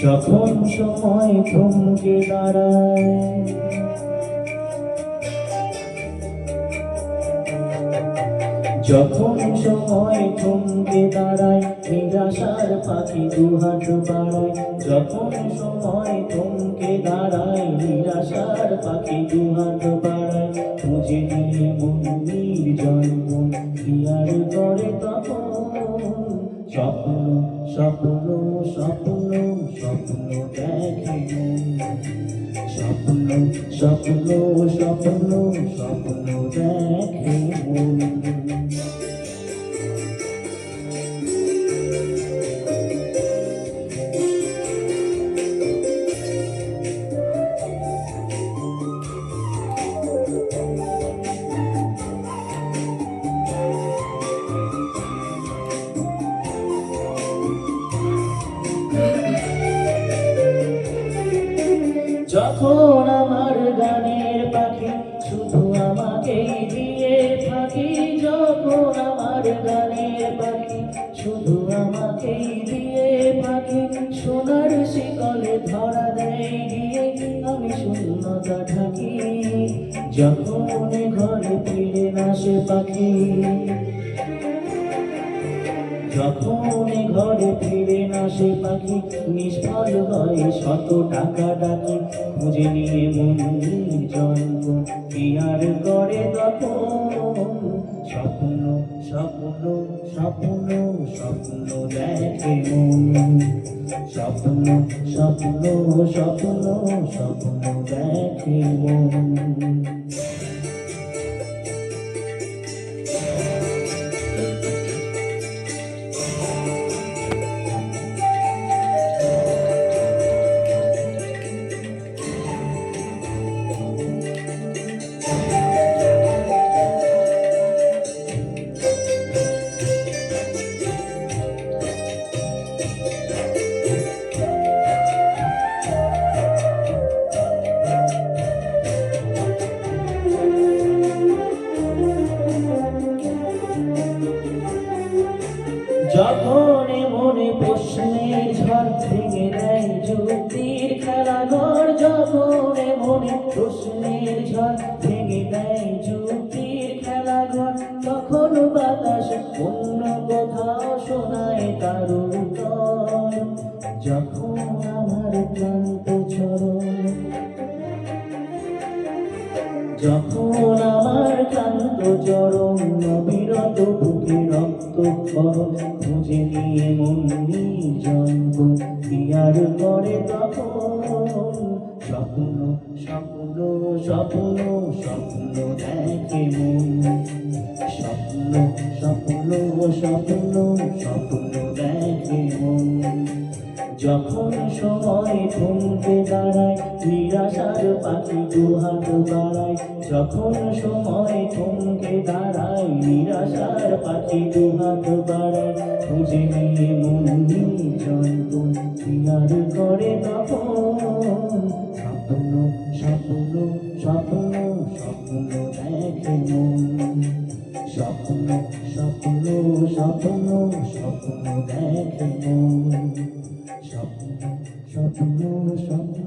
যখন সময় থমকে দাঁড়ায়, যখন সময় থমকে দাঁড়ায়, নিরাশার পাখি দুহাত বাড়ায়। যখন সময় থমকে দাঁড়ায়, নিরাশার পাখি দুহাত বাড়ায়। খুঁজে নিয়ে মন নির্জন কি আর করে তখন। স্বপ্ন স্বপ্ন স্বপ্ন স্বপ্ন দেখে মন। স্বপ্ন স্বপ্ন স্বপ্ন স্বপ্ন দেখে মন। যখন আমার গানের পাখি শুধু আমাকেই দিয়ে থাকি, যখন আমার গানের পাখি শুধু আমাকেই দিয়ে থাকি, সোনার শিকলে ধরা দেয় গিয়ে আমি শূন্যতা থাকি। যখন ঘরে ফিরে না সে পাখি, যখন ঘরে ফিরে না সে পাখি, নিষ্ফল হয় শত টাকা ডাকি। খুঁজে নিয়ে মন নির্জন কি আর করে তখন। স্বপ্ন স্বপ্ন স্বপ্ন স্বপ্ন দেখে মন। স্বপ্ন স্বপ্ন স্বপ্ন স্বপ্ন দেখে মন। যখন মনে প্রশ্নের ঝড় ভেঙে দেয় যুক্তির খেলাঘর, যখন মনে প্রশ্নের ঝড় ভেঙে দেয় যুক্তির খেলাঘর, তখন বাতাস অন্য কোথাও শোনায় তার উত্তর। যখন আমার ক্লান্ত চরণ, যখন আমার ক্লান্ত চরণ অবিরত বুকে রক্ত করণ, খুঁজে নিয়ে মন নির্জন কি আর করে তখন। স্বপ্ন স্বপ্ন স্বপ্ন স্বপ্ন দেখে মন। স্বপ্ন স্বপ্ন স্বপ্ন স্বপ্ন দেখে মন। যখন সময় থমকে দাঁড়ায়, নিরাশার পাখি দুহাত বাড়ায়। যখন সময় থমকে দাঁড়ায়, নিরাশার পাখি দুহাত বাড়ায়। খুঁজে নিয়ে মন নির্জন কি আর করে তখন। স্বপ্ন স্বপ্ন স্বপ্ন স্বপ্ন দেখে মন। স্বপ্ন স্বপ্ন স্বপ্ন স্বপ্ন দেখে মন। স্বপ্ন স্বপ্ন স্বপ্ন